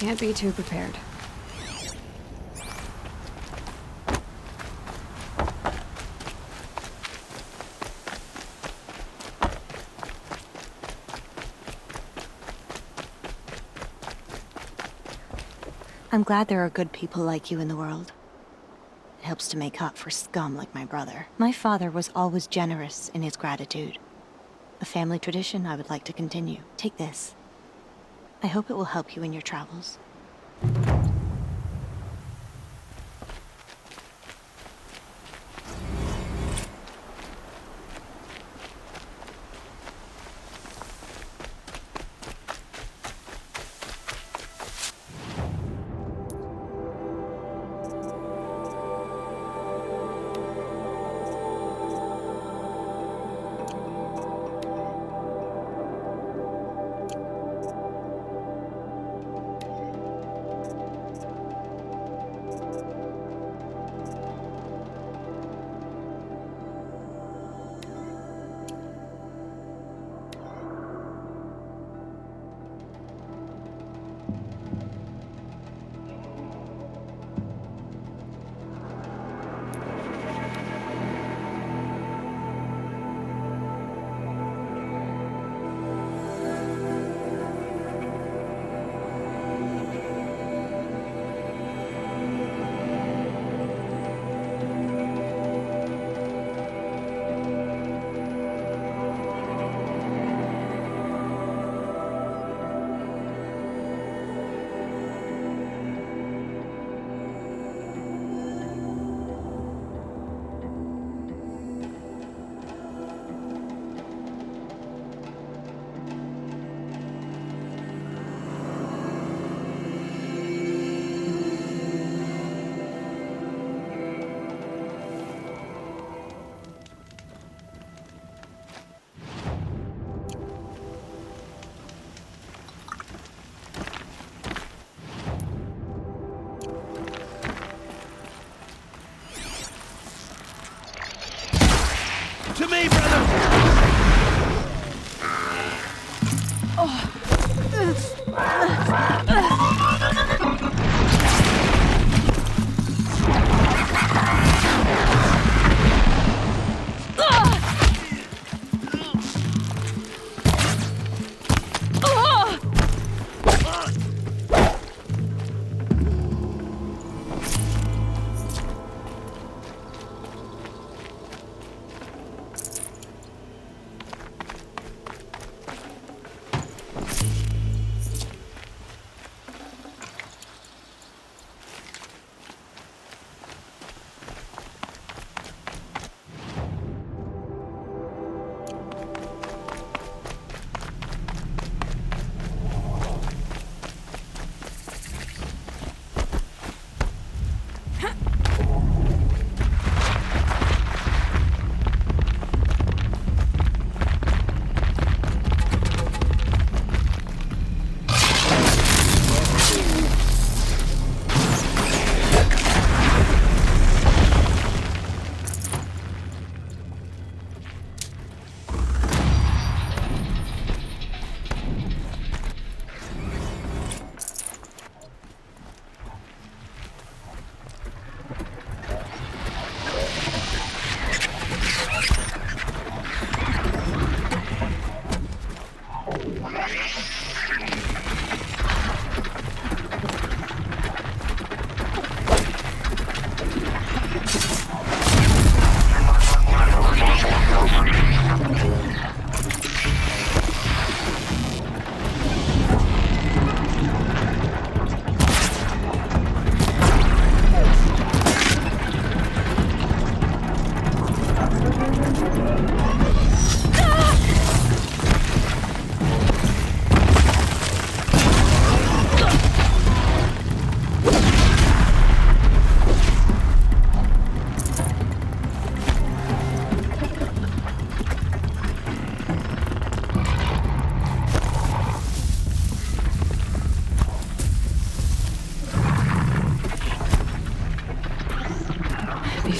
Can't be too prepared. I'm glad there are good people like you in the world. It helps to make up for scum like my brother. My father was always generous in his gratitude. A family tradition I would like to continue. Take this. I hope it will help you in your travels. To me, brother!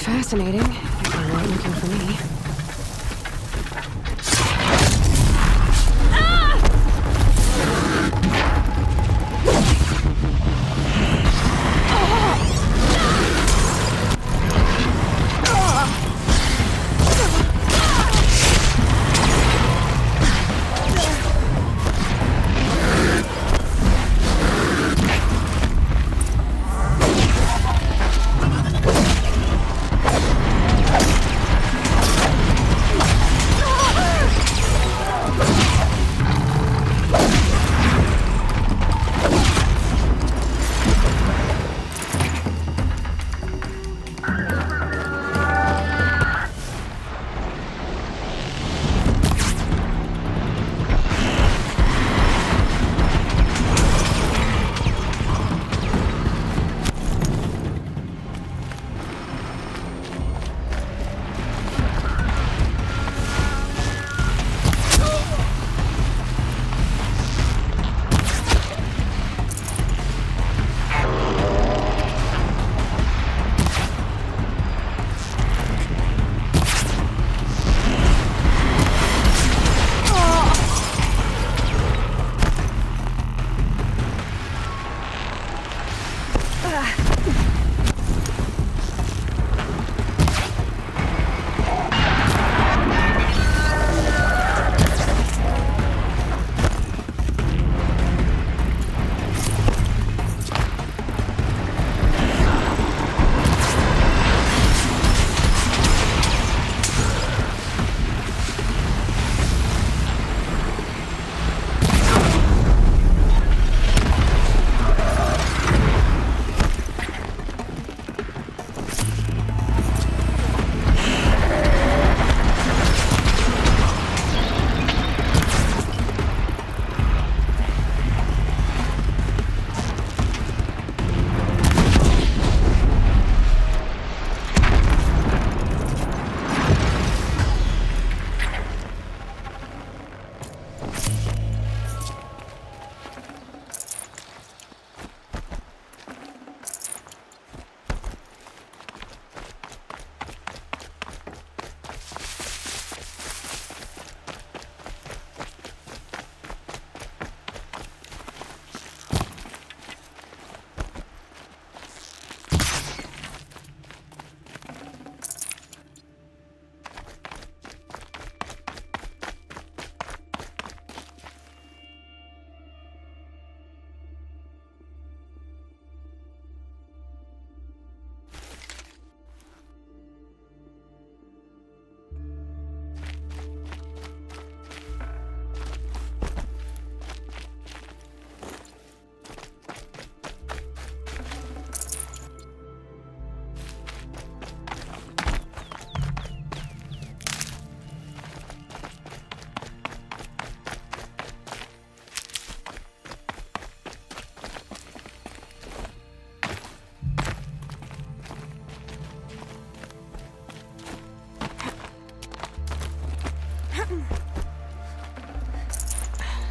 Fascinating. They weren't looking for me.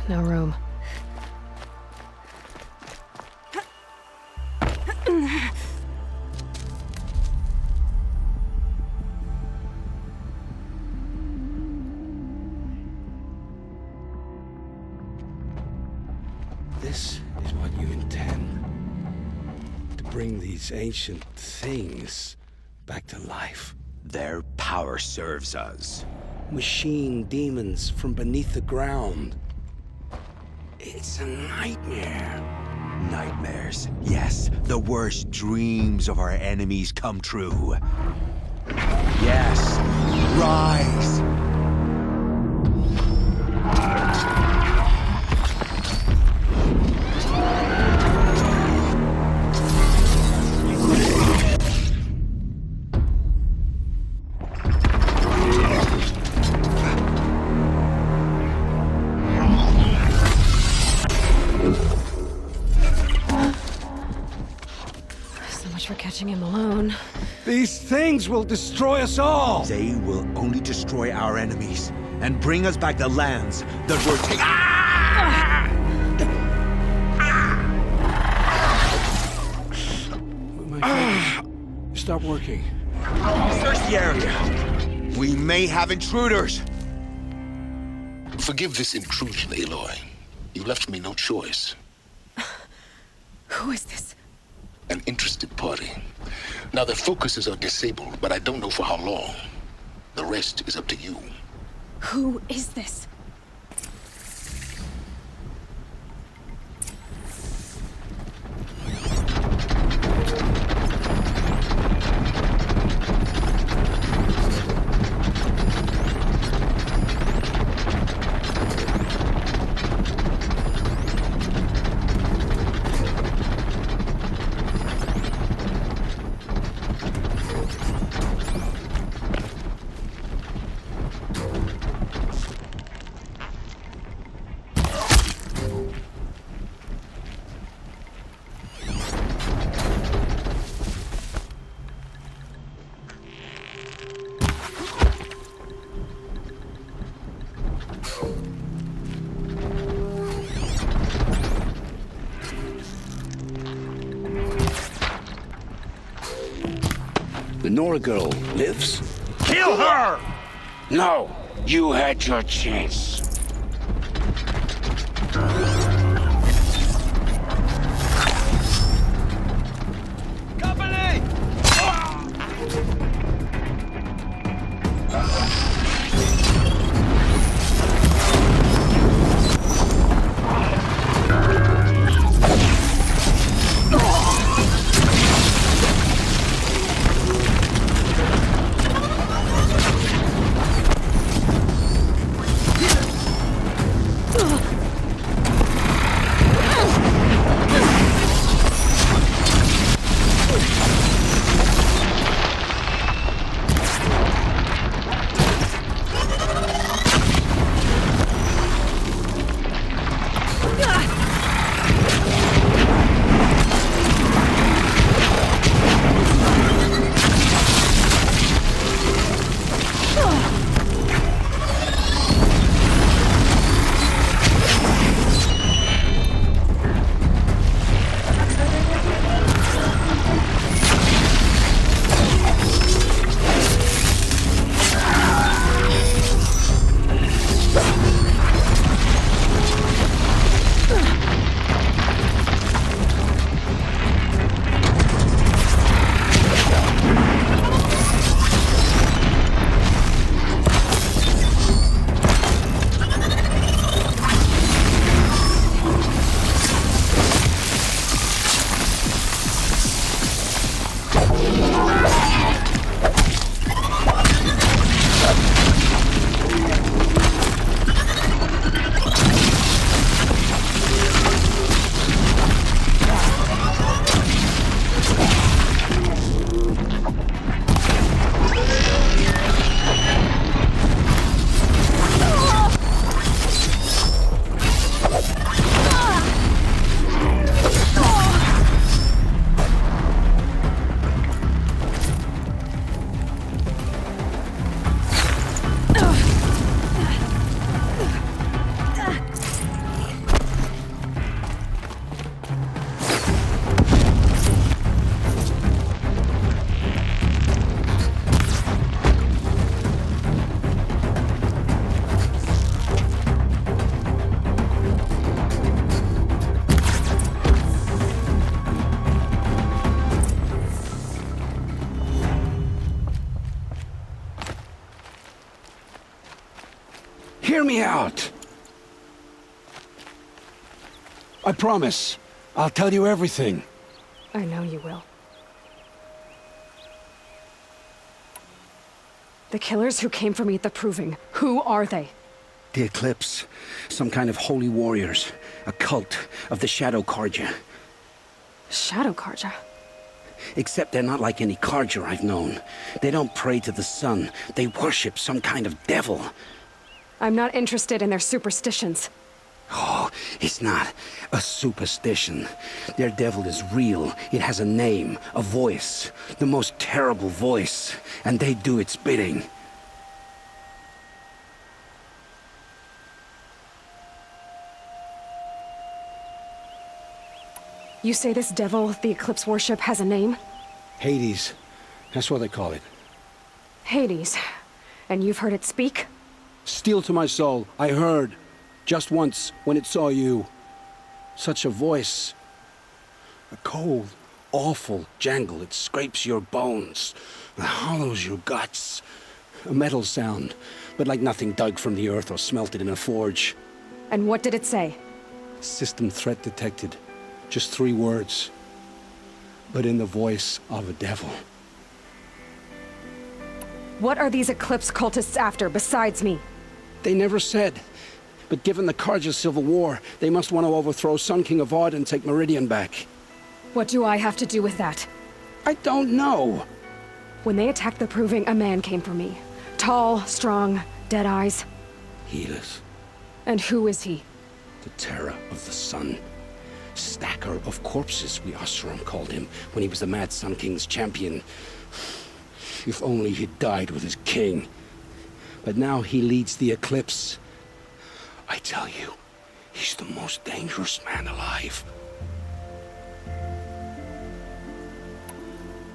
No room. This is what you intend. To bring these ancient things back to life. Their power serves us. Machine demons from beneath the ground. It's a nightmare. Nightmares. Yes, the worst dreams of our enemies come true. Yes, rise! So much for catching him alone. These things will destroy us all! They will only destroy our enemies and bring us back the lands that were taken. My fingers stop working. Search the area. We may have intruders. Forgive this intrusion, Aloy. You left me no choice. Who is this? An interested party. Now their focuses are disabled, but I don't know for how long. The rest is up to you. Who is this? The Nora girl lives? Kill her! No! You had your chance. Company! Hear me out! I promise. I'll tell you everything. I know you will. The killers who came for me at the Proving, who are they? The Eclipse. Some kind of holy warriors. A cult of the Shadow Carja. Shadow Carja? Except they're not like any Carja I've known. They don't pray to the sun. They worship some kind of devil. I'm not interested in their superstitions. Oh, it's not a superstition. Their devil is real. It has a name, a voice, the most terrible voice, and they do its bidding. You say this devil the Eclipse worship has a name? Hades. That's what they call it. Hades. And you've heard it speak? Steel to my soul, I heard. Just once, when it saw you. Such a voice. A cold, awful jangle. It scrapes your bones. It hollows your guts. A metal sound, but like nothing dug from the earth or smelted in a forge. And what did it say? System threat detected. Just 3 words. But in the voice of a devil. What are these Eclipse cultists after besides me? They never said. But given the Carja civil war, they must want to overthrow Sun King of Odd and take Meridian back. What do I have to do with that? I don't know. When they attacked the Proving, a man came for me. Tall, strong, dead eyes. Healers. And who is he? The terror of the sun. Stacker of corpses, we Oseram called him, when he was the Mad Sun King's champion. If only he'd died with his king. But now he leads the Eclipse. I tell you, he's the most dangerous man alive.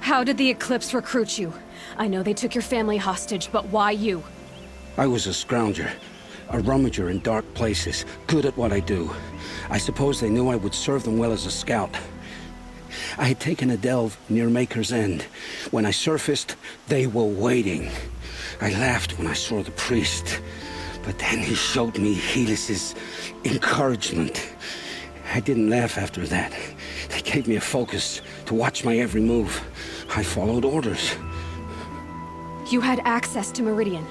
How did the Eclipse recruit you? I know they took your family hostage, but why you? I was a scrounger, a rummager in dark places, good at what I do. I suppose they knew I would serve them well as a scout. I had taken a delve near Maker's End. When I surfaced, they were waiting. I laughed when I saw the priest. But then he showed me Helis's encouragement. I didn't laugh after that. They gave me a focus to watch my every move. I followed orders. You had access to Meridian.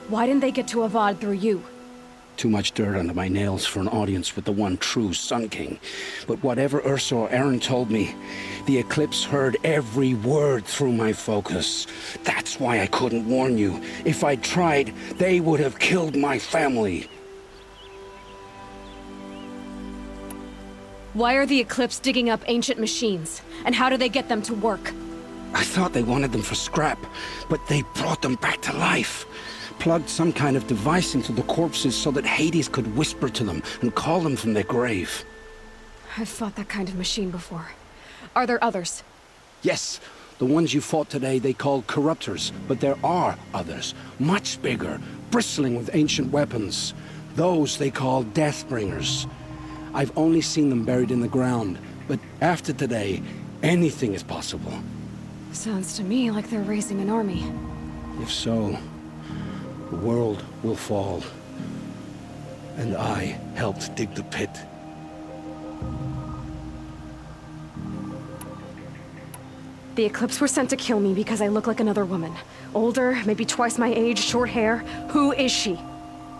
Why didn't they get to Avad through you? Too much dirt under my nails for an audience with the one true Sun King. But whatever Ursa or Aaron told me, the Eclipse heard every word through my focus. That's why I couldn't warn you. If I'd tried, they would have killed my family. Why are the Eclipse digging up ancient machines? And how do they get them to work? I thought they wanted them for scrap, but they brought them back to life. Plugged some kind of device into the corpses so that Hades could whisper to them and call them from their grave. I've fought that kind of machine before. Are there others? Yes, the ones you fought today they called corruptors, but there are others, much bigger, bristling with ancient weapons. Those they call Deathbringers. I've only seen them buried in the ground, but after today, anything is possible. Sounds to me like they're raising an army. If so, the world will fall. And I helped dig the pit. The Eclipse were sent to kill me because I look like another woman. Older, maybe twice my age, short hair. Who is she?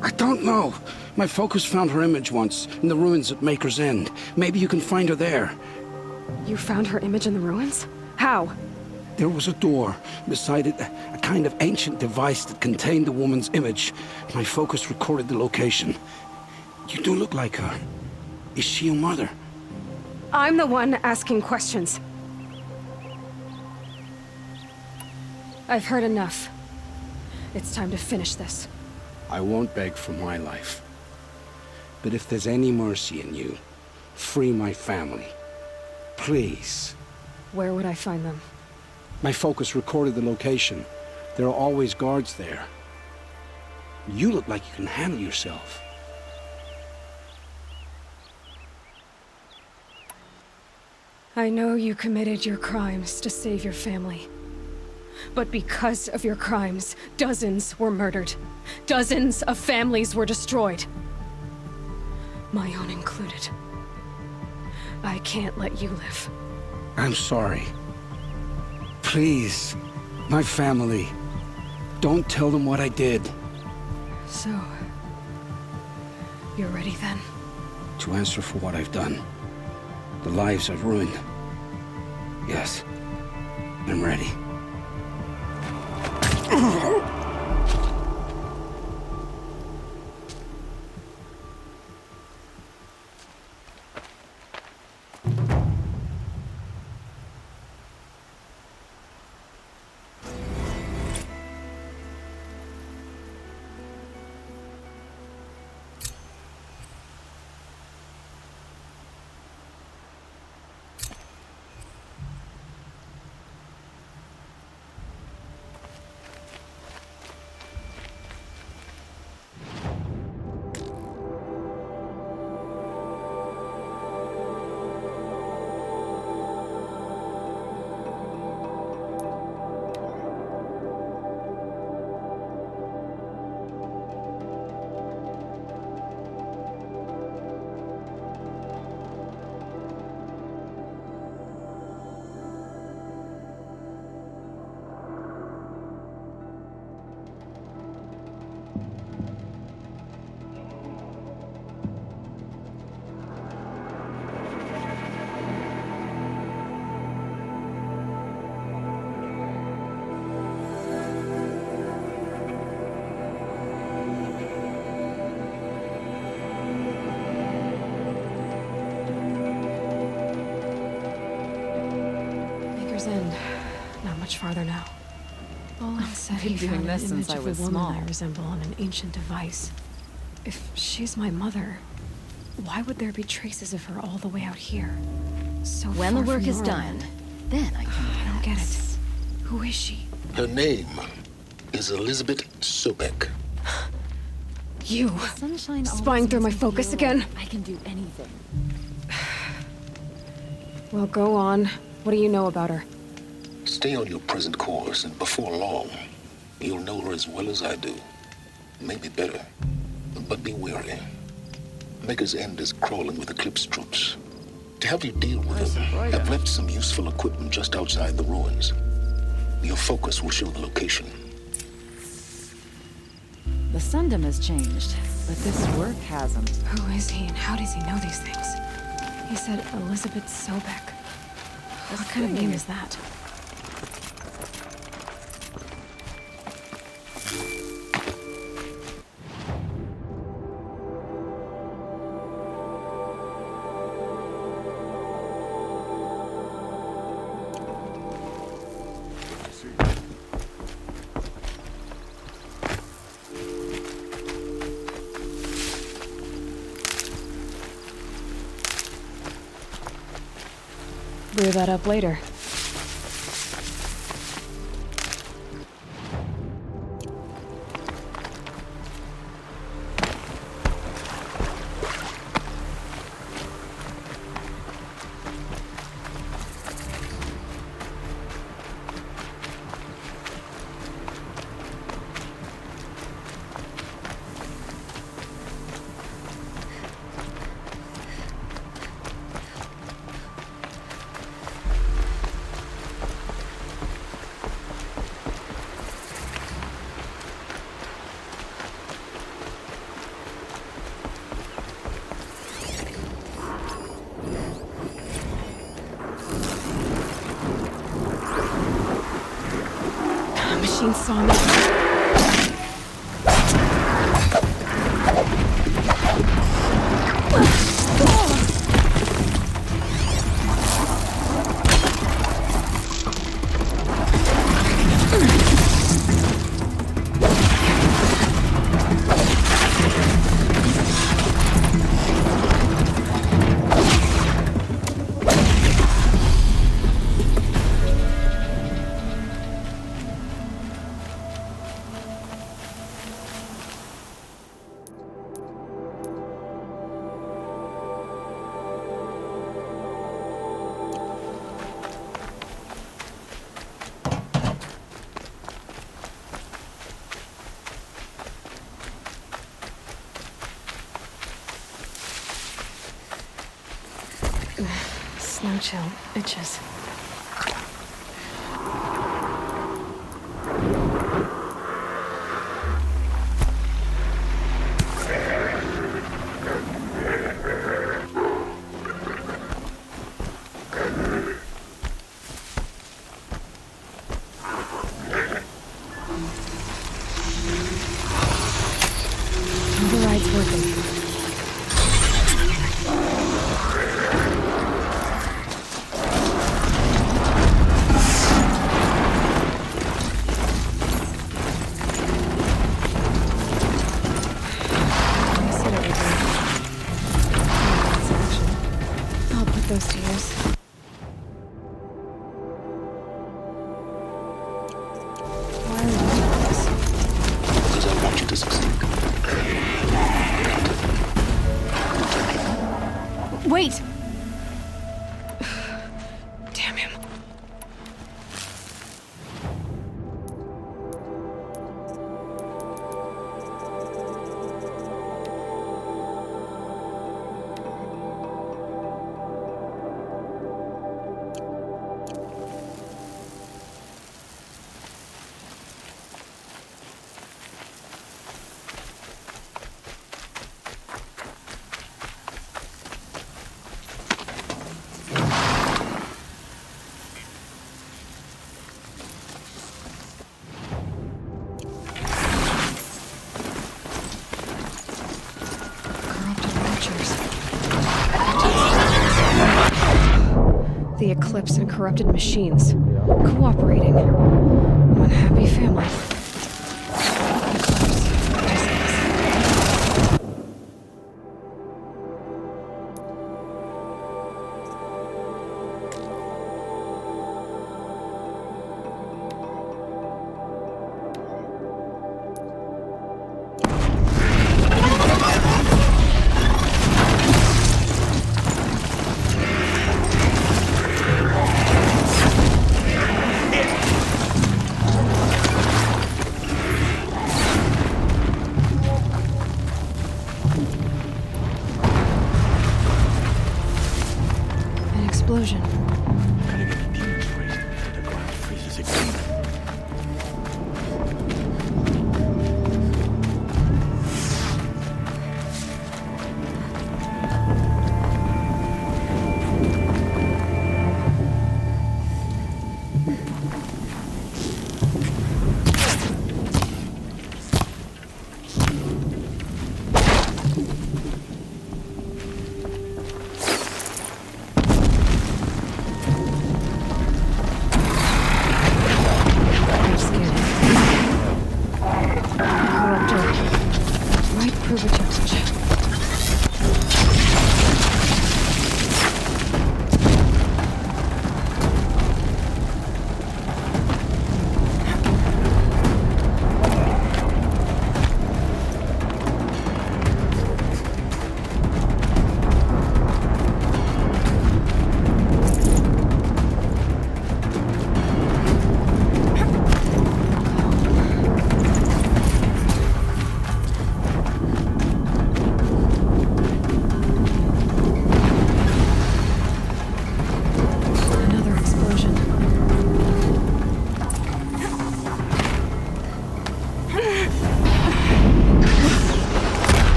I don't know. My focus found her image once, in the ruins at Maker's End. Maybe you can find her there. You found her image in the ruins? How? There was a door. Beside it, a kind of ancient device that contained the woman's image. My focus recorded the location. You do look like her. Is she your mother? I'm the one asking questions. I've heard enough. It's time to finish this. I won't beg for my life. But if there's any mercy in you, free my family. Please. Where would I find them? My focus recorded the location. There are always guards there. You look like you can handle yourself. I know you committed your crimes to save your family. But because of your crimes, dozens were murdered. Dozens of families were destroyed. My own included. I can't let you live. I'm sorry. Please, my family. Don't tell them what I did. So, you're ready then? To answer for what I've done. The lives I've ruined. Yes, I'm ready. Not much farther now. Olin said I've been he doing found an this since image I of was a woman small. I resemble on an ancient device. If she's my mother, why would there be traces of her all the way out here? So When the far work from is Norland. done, then I can I don't get it. relax. Who is she? Her name is Elizabeth Sobek. You! Sunshine Spying always through my makes me focus feel again? like I can do anything. Well, go on. What do you know about her? Stay on your present course, and before long, you'll know her as well as I do. Maybe better. But be wary. Maker's End is crawling with Eclipse troops. To help you deal with them, I've left some useful equipment just outside the ruins. Your focus will show the location. The Sundom has changed, but this work hasn't. Who is he and how does he know these things? He said Elizabeth Sobek. What kind of name is that? Brew that up later. Machine saw me. Snow chill. Itches. Override's working. Those to use. Why are you doing this? Because I want you to succeed. Wait! Damn him. The Eclipse and corrupted machines. Cooperating. One happy family. Eclipse. Explosion. Gotta get the demons raised before the ground freezes again.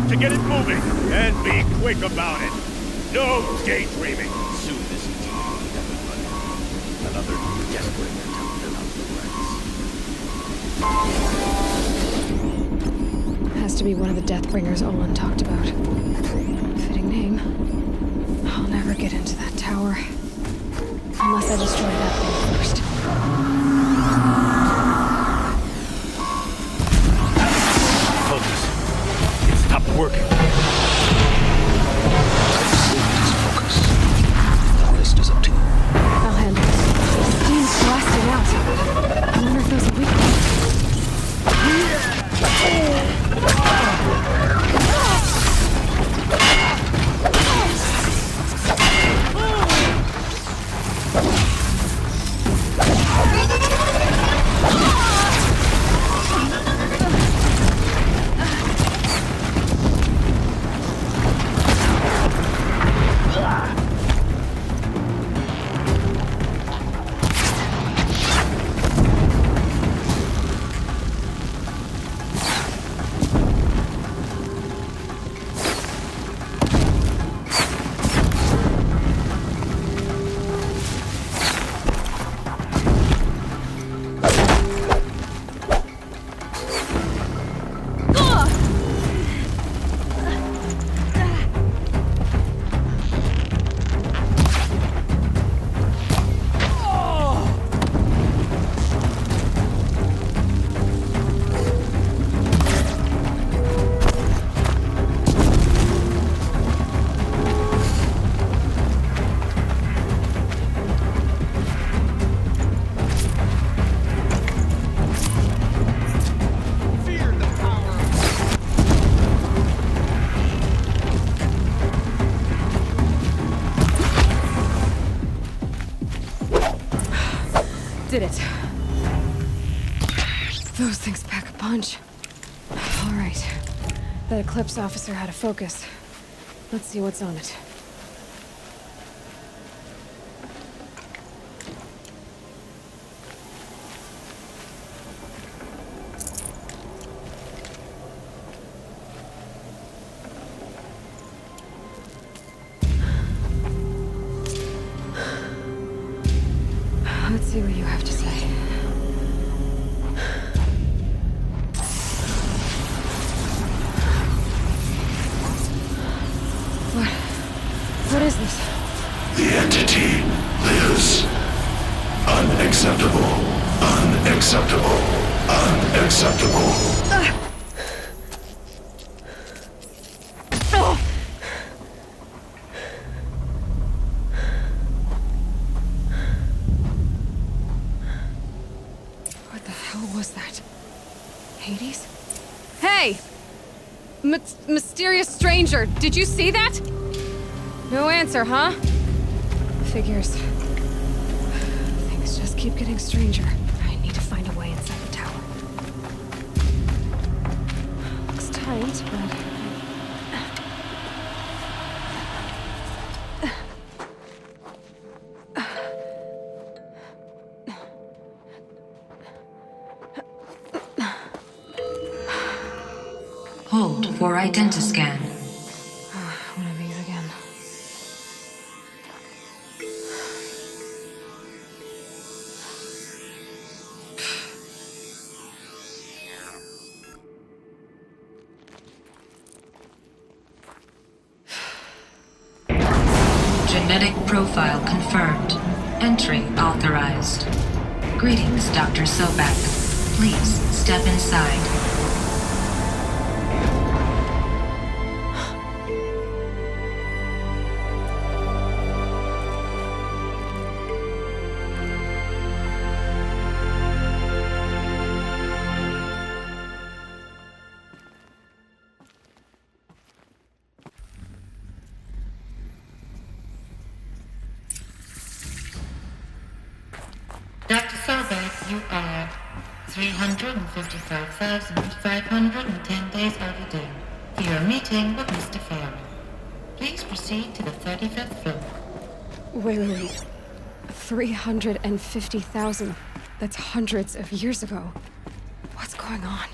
To get it moving, and be quick about it. No daydreaming. Soon this team will never run out. Another desperate attempt to fill out the ranks. Has to be one of the Deathbringers Olin talked about. Fitting name. I'll never get into that tower. Unless I destroy that thing first. Focus. It stopped working. Focus. The rest is up to you. I'll handle it. The steam's blasting out. I wonder if those are weak points. Those things pack a punch. All right. That Eclipse officer had a focus. Let's see what's on it. Let's see what you have to say. What is this? The entity lives. Unacceptable. Unacceptable. Unacceptable. What the hell was that? Hades? Hey! Mysterious stranger, did you see that? No answer, huh? Figures. Things just keep getting stranger. I need to find a way inside the tower. Looks tight, but... Hold for identiscan. One of these again. Genetic profile confirmed. Entry authorized. Greetings, Dr. Sobek. Please step inside. Dr. Sobek, you are 355,510 days overdue for your meeting with Mr. Farrell. Please proceed to the 35th floor. Wait. 350,000. That's hundreds of years ago. What's going on?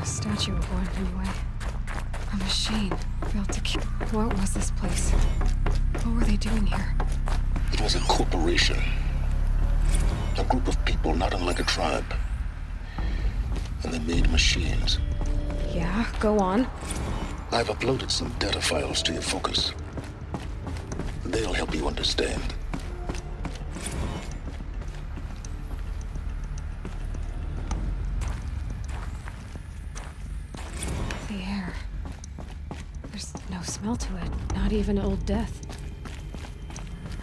Statue of one, anyway. A machine built to kill. What was this place? What were they doing here? It was a corporation. A group of people not unlike a tribe. And they made machines. Yeah, go on. I've uploaded some data files to your focus. They'll help you understand. The air. There's no smell to it. Not even Old Death.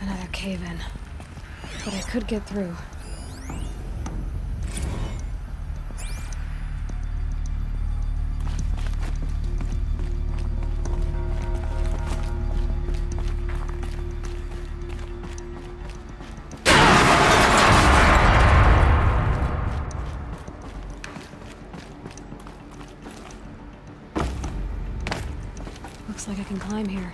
Another cave-in. But I could get through. Looks like I can climb here.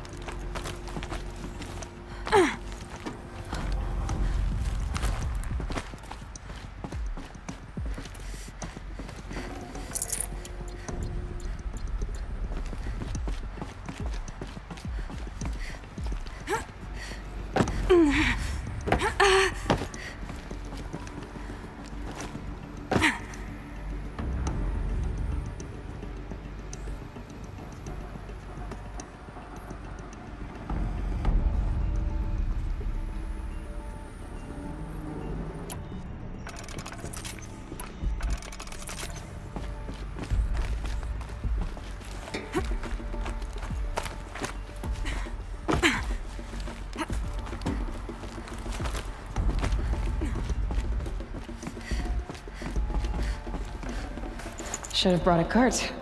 Should have brought a cart.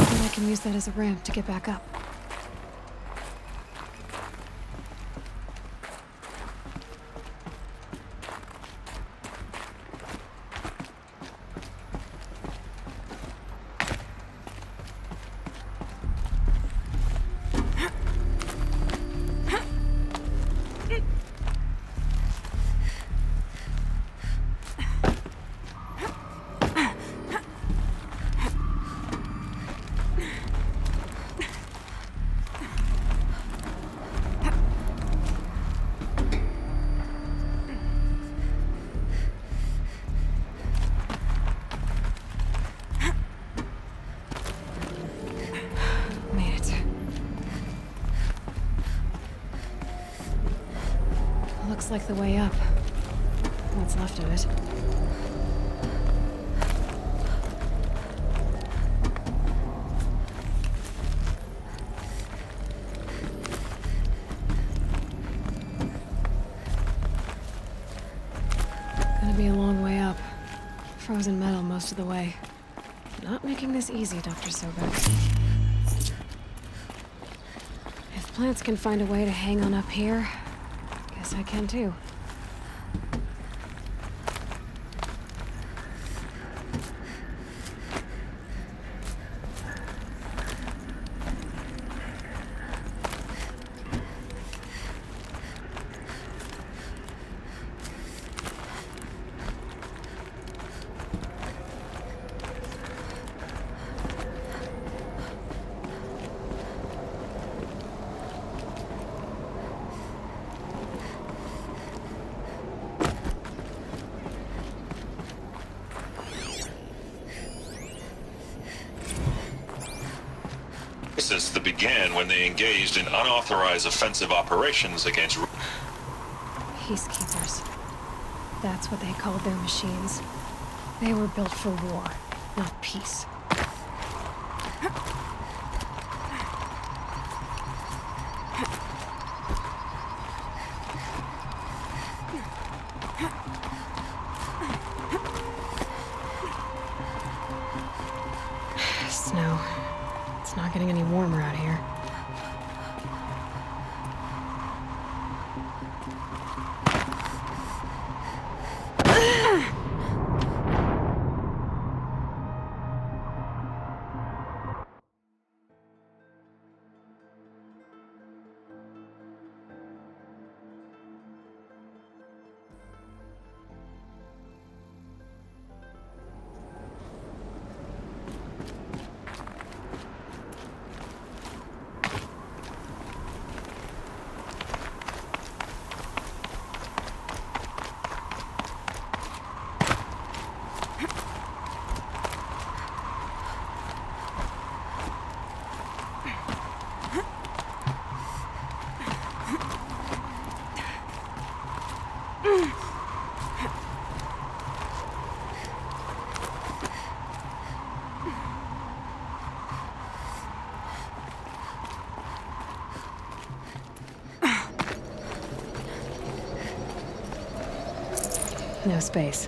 I can use that as a ramp to get back up. Looks like the way up. What's left of it. Gonna be a long way up. Frozen metal most of the way. Not making this easy, Dr. Sobek. If plants can find a way to hang on up here, guess I can too. That began when they engaged in unauthorized offensive operations against Peacekeepers. That's what they called their machines. They were built for war, not peace. Snow. It's not getting any warmer out here. No space.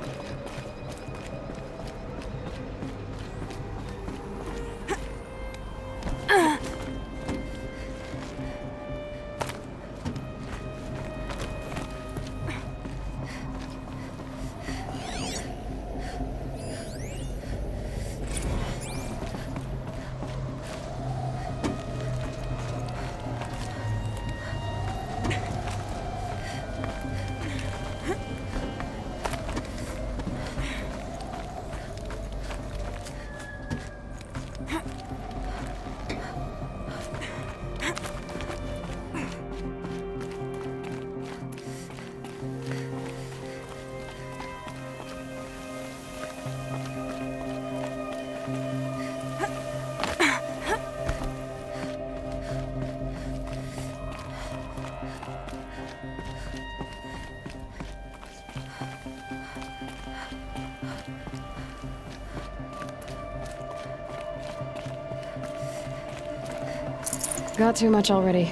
Got too much already.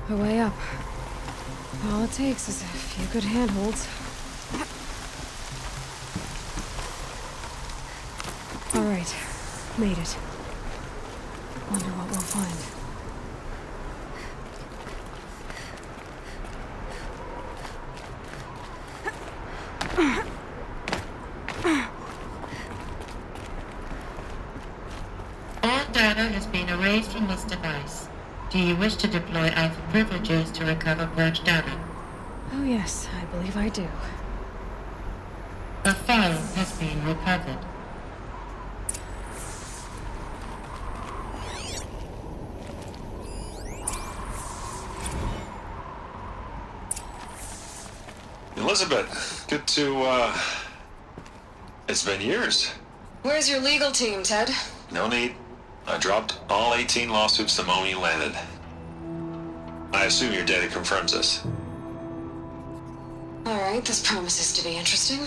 A way up. All it takes is a few good handholds. All right, made it. Wonder what we'll find. All data has been erased from this device. Do you wish to deploy Alpha privileges to recover purged data? Oh yes, I believe I do. A file has been recovered. Elizabeth, good to, it's been years. Where's your legal team, Ted? No need. I dropped all 18 lawsuits the moment you landed. I assume your data confirms this. All right, this promises to be interesting.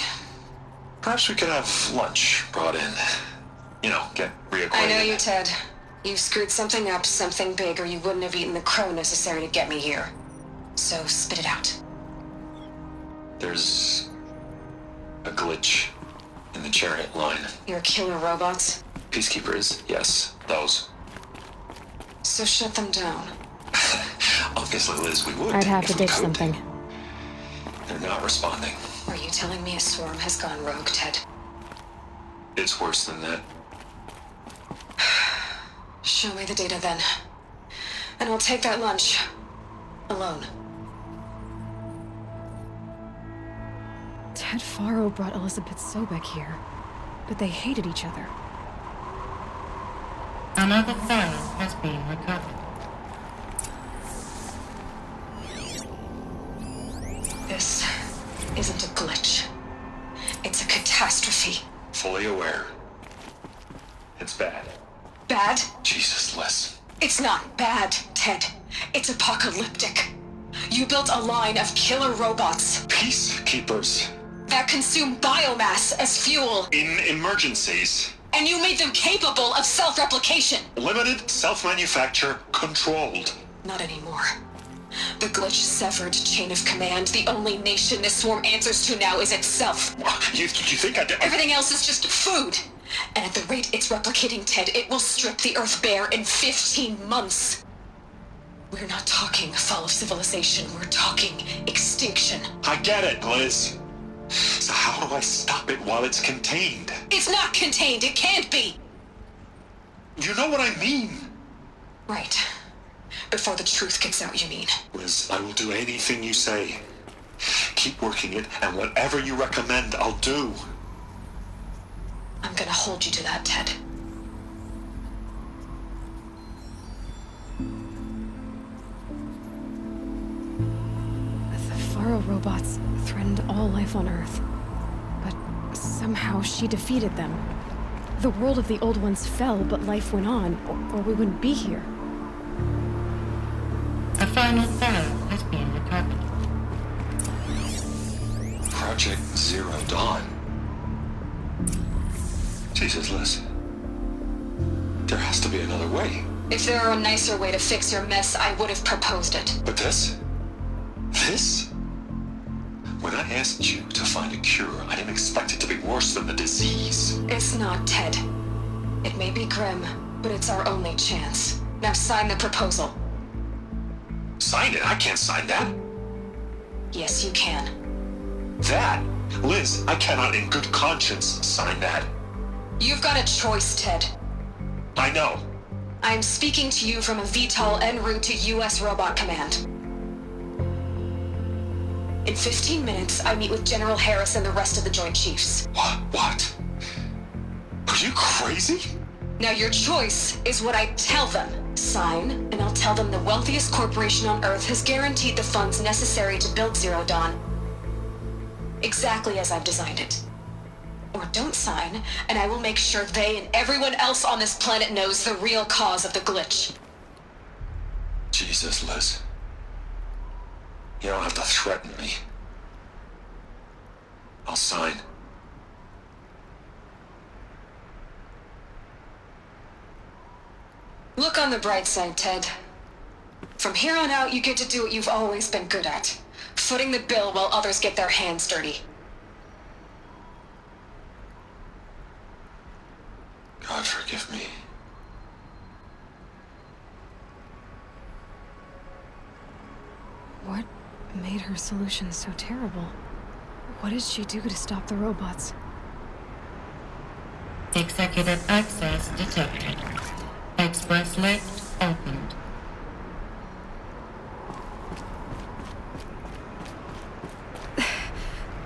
Perhaps we could have lunch brought in. You know, get reacquainted. I know you, Ted. You screwed something up, something big, or you wouldn't have eaten the crow necessary to get me here. So spit it out. There's a glitch in the chariot line. Your killer robots? Peacekeepers, yes, those. So shut them down. Obviously, Liz, we would. I'd have to if we ditch could. something. They're not responding. Are you telling me a swarm has gone rogue, Ted? It's worse than that. Show me the data then. And I'll take that lunch. Alone. Ted Faro brought Elizabeth Sobek here, but they hated each other. Another file has been recovered. This isn't a glitch. It's a catastrophe. Fully aware. It's bad. Bad? Jesus, Liz. It's not bad, Ted. It's apocalyptic. You built a line of killer robots Peacekeepers. that consume biomass as fuel, In emergencies. and you made them capable of self-replication. Limited, self-manufacture, controlled. Not anymore. The glitch severed chain of command. The only nation this swarm answers to now is itself. You think I did? Everything else is just food. And at the rate it's replicating, Ted, it will strip the Earth bare in 15 months. We're not talking fall of civilization. We're talking extinction. I get it, Liz. So how do I stop it while it's contained? It's not contained. It can't be. You know what I mean. Right. Before the truth gets out, you mean? Liz, I will do anything you say. Keep working it, and whatever you recommend, I'll do. I'm gonna hold you to that, Ted. The Faro robots threatened all life on Earth. But somehow she defeated them. The world of the old ones fell, but life went on, or we wouldn't be here. A final file has been recovered. Project Zero Dawn. Jesus, Liz. There has to be another way. If there were a nicer way to fix your mess, I would have proposed it. But this? This? When I asked you to find a cure, I didn't expect it to be worse than the disease. It's not, Ted. It may be grim, but it's our only chance. Now sign the proposal. Sign it? I can't sign that. Yes, you can. That? Liz, I cannot in good conscience sign that. You've got a choice, Ted. I know. I'm speaking to you from a VTOL en route to U.S. Robot Command. In 15 minutes, I meet with General Harris and the rest of the Joint Chiefs. What? Are you crazy? Now your choice is what I tell them. Sign, and I'll tell them the wealthiest corporation on Earth has guaranteed the funds necessary to build Zero Dawn. Exactly as I've designed it. Or don't sign, and I will make sure they and everyone else on this planet knows the real cause of the glitch. Jesus, Liz. You don't have to threaten me. I'll sign. Look on the bright side, Ted. From here on out, you get to do what you've always been good at. Footing the bill while others get their hands dirty. God forgive me. What made her solution so terrible? What did she do to stop the robots? Executive access detected. Express lift opened.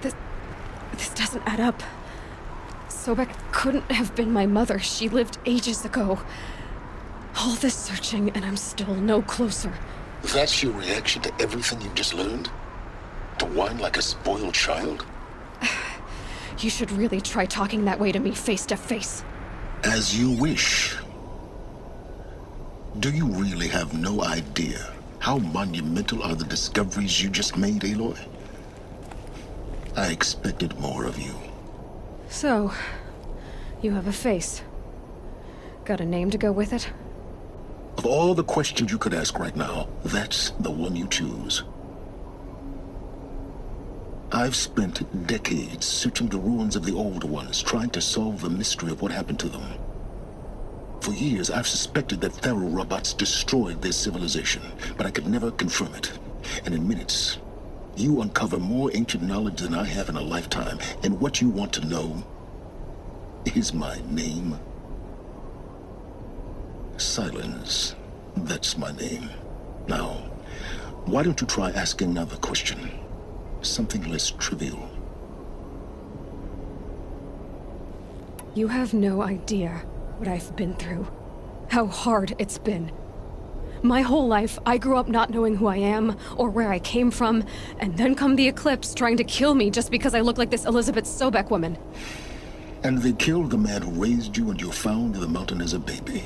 This doesn't add up. Sobek couldn't have been my mother. She lived ages ago. All this searching, and I'm still no closer. That's your reaction to everything you've just learned? To whine like a spoiled child? You should really try talking that way to me face to face. As you wish. Do you really have no idea how monumental are the discoveries you just made, Aloy? I expected more of you. So, you have a face. Got a name to go with it? Of all the questions you could ask right now, that's the one you choose. I've spent decades searching the ruins of the old ones, trying to solve the mystery of what happened to them. For years, I've suspected that Faro robots destroyed their civilization, but I could never confirm it. And in minutes, you uncover more ancient knowledge than I have in a lifetime, and what you want to know is my name. Silence. That's my name. Now, why don't you try asking another question? Something less trivial. You have no idea what I've been through. How hard it's been. My whole life, I grew up not knowing who I am or where I came from, and then come the Eclipse trying to kill me just because I look like this Elizabeth Sobek woman. And they killed the man who raised you and you found in the mountain as a baby.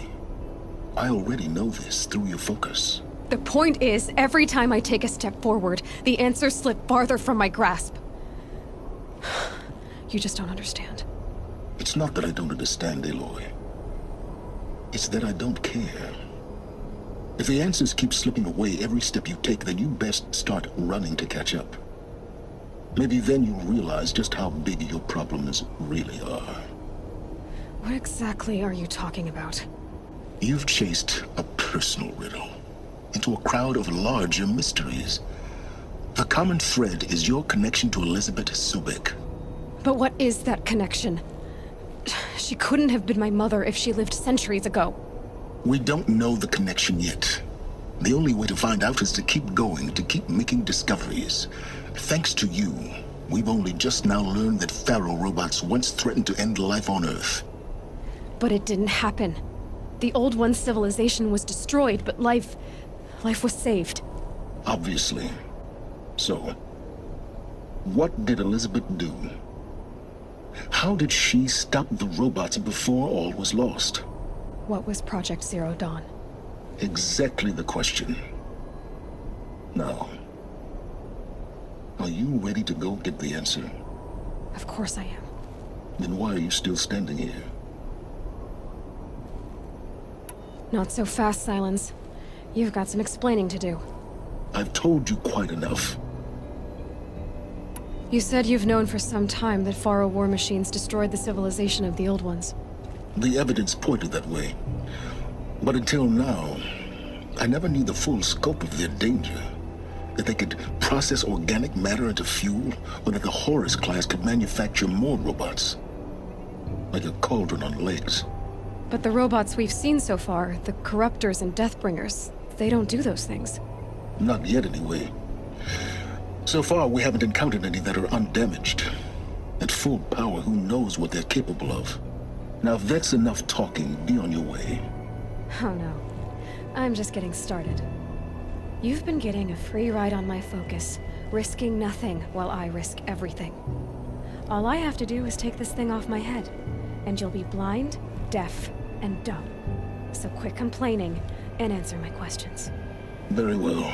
I already know this through your focus. The point is, every time I take a step forward, the answers slip farther from my grasp. You just don't understand. It's not that I don't understand, Aloy. It's that I don't care. If the answers keep slipping away every step you take, then you best start running to catch up. Maybe then you'll realize just how big your problems really are. What exactly are you talking about? You've chased a personal riddle into a crowd of larger mysteries. The common thread is your connection to Elizabeth Sobek. But what is that connection? She couldn't have been my mother if she lived centuries ago. We don't know the connection yet. The only way to find out is to keep going, to keep making discoveries. Thanks to you, we've only just now learned that Faro robots once threatened to end life on Earth. But it didn't happen. The Old One's civilization was destroyed, but life was saved. Obviously. So, what did Elizabeth do? How did she stop the robots before all was lost? What was Project Zero Dawn? Exactly the question. Now, are you ready to go get the answer? Of course I am. Then why are you still standing here? Not so fast, Silence. You've got some explaining to do. I've told you quite enough. You said you've known for some time that Faro war machines destroyed the civilization of the Old Ones. The evidence pointed that way. But until now, I never knew the full scope of their danger. That they could process organic matter into fuel, or that the Horus class could manufacture more robots. Like a cauldron on legs. But the robots we've seen so far, the Corruptors and Deathbringers, they don't do those things. Not yet, anyway. So far, we haven't encountered any that are undamaged. At full power, who knows what they're capable of? Now, if that's enough talking, be on your way. Oh no. I'm just getting started. You've been getting a free ride on my focus, risking nothing while I risk everything. All I have to do is take this thing off my head, and you'll be blind, deaf, and dumb. So quit complaining and answer my questions. Very well.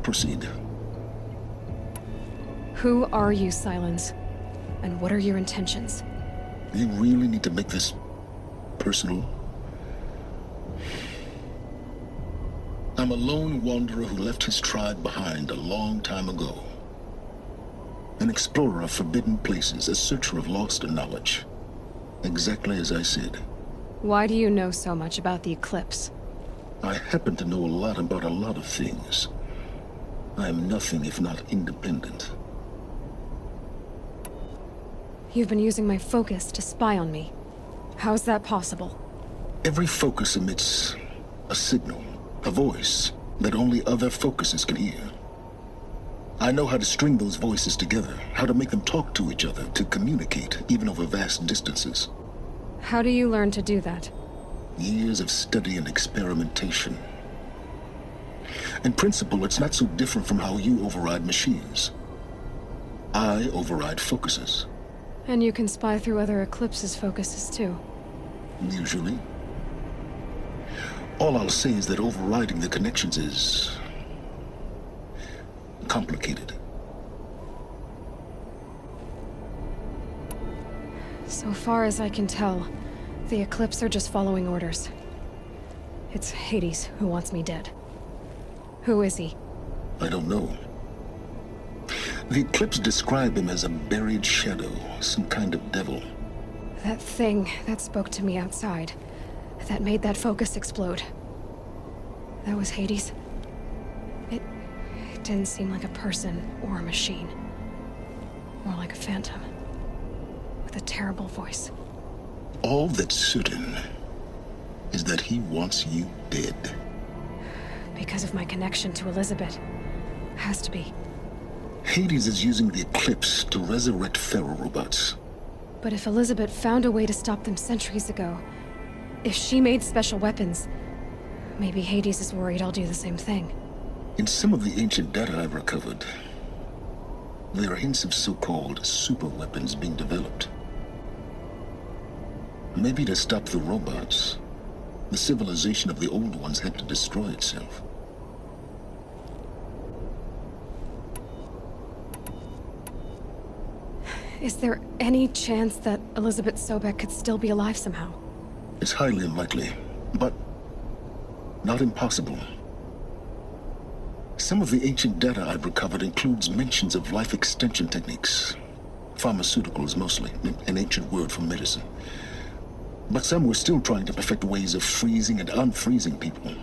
Proceed. Who are you, Silence? And what are your intentions? You really need to make this personal? I'm a lone wanderer who left his tribe behind a long time ago. An explorer of forbidden places, a searcher of lost knowledge. Exactly as I said. Why do you know so much about the Eclipse? I happen to know a lot about a lot of things. I am nothing if not independent. You've been using my focus to spy on me. How's that possible? Every focus emits a signal, a voice that only other focuses can hear. I know how to string those voices together, how to make them talk to each other, to communicate, even over vast distances. How do you learn to do that? Years of study and experimentation. In principle, it's not so different from how you override machines. I override focuses. And you can spy through other Eclipse's focuses too. Usually. All I'll say is that overriding the connections is complicated. So far as I can tell, the Eclipse are just following orders. It's Hades who wants me dead. Who is he? I don't know. The Eclipse describe him as a buried shadow, some kind of devil. That thing that spoke to me outside, that made that focus explode. That was Hades. It didn't seem like a person or a machine. More like a phantom. With a terrible voice. All that's certain is that he wants you dead. Because of my connection to Elizabeth. Has to be. Hades is using the Eclipse to resurrect feral robots. But if Elizabeth found a way to stop them centuries ago, if she made special weapons, maybe Hades is worried I'll do the same thing. In some of the ancient data I've recovered, there are hints of so-called super weapons being developed. Maybe to stop the robots, the civilization of the old ones had to destroy itself. Is there any chance that Elizabeth Sobek could still be alive somehow? It's highly unlikely, but not impossible. Some of the ancient data I've recovered includes mentions of life extension techniques. Pharmaceuticals mostly, an ancient word for medicine. But some were still trying to perfect ways of freezing and unfreezing people.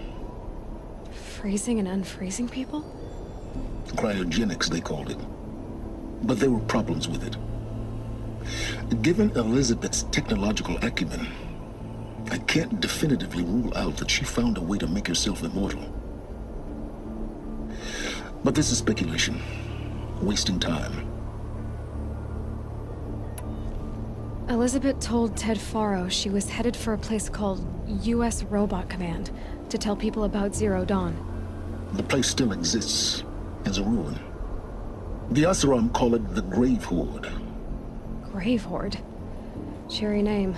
Freezing and unfreezing people? Cryogenics, they called it. But there were problems with it. Given Elizabeth's technological acumen, I can't definitively rule out that she found a way to make herself immortal. But this is speculation. Wasting time. Elizabeth told Ted Faro she was headed for a place called U.S. Robot Command to tell people about Zero Dawn. The place still exists as a ruin. The Asuram call it the Grave Horde. Grave Horde? Cheery name.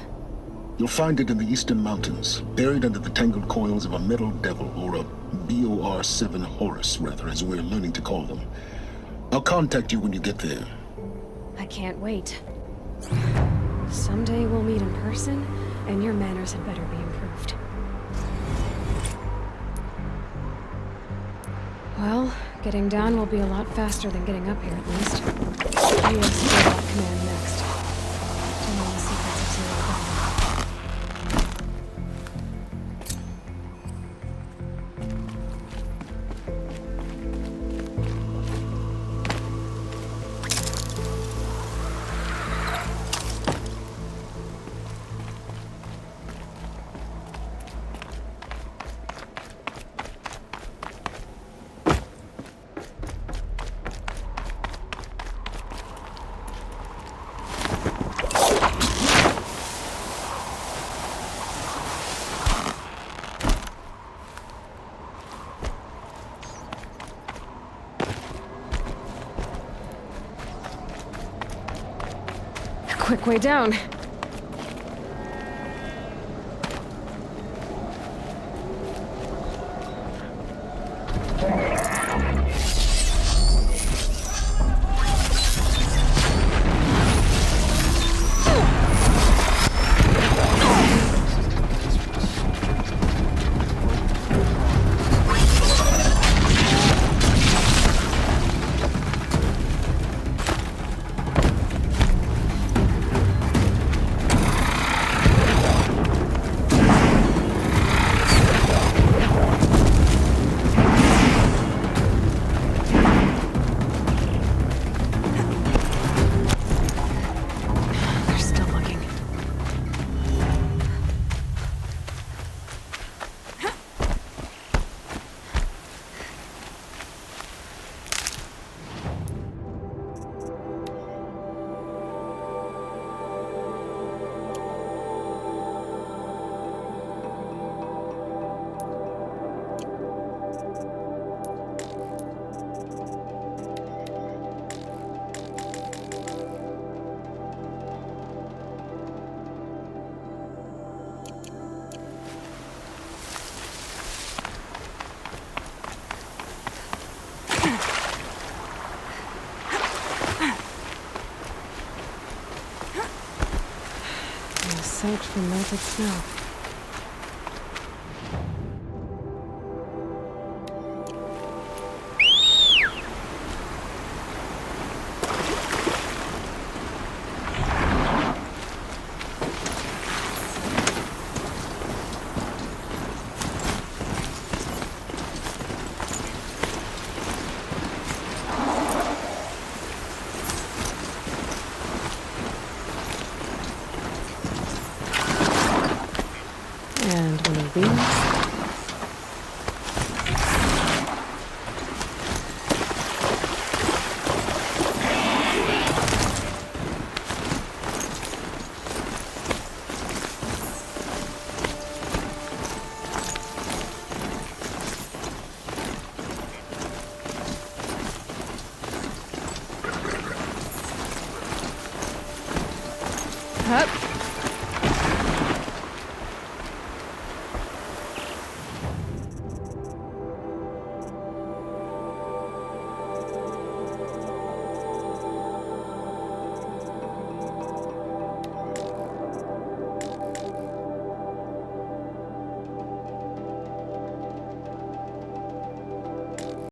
You'll find it in the Eastern Mountains, buried under the tangled coils of a metal devil, or a BOR-7 Horus, rather, as we're learning to call them. I'll contact you when you get there. I can't wait. Someday we'll meet in person, and your manners had better be improved. Well, getting down will be a lot faster than getting up here, at least. U.S. Robot Command next. To know the secrets of Zero Dawn. quick way down. Soaked from melted snow. And one of these. Up.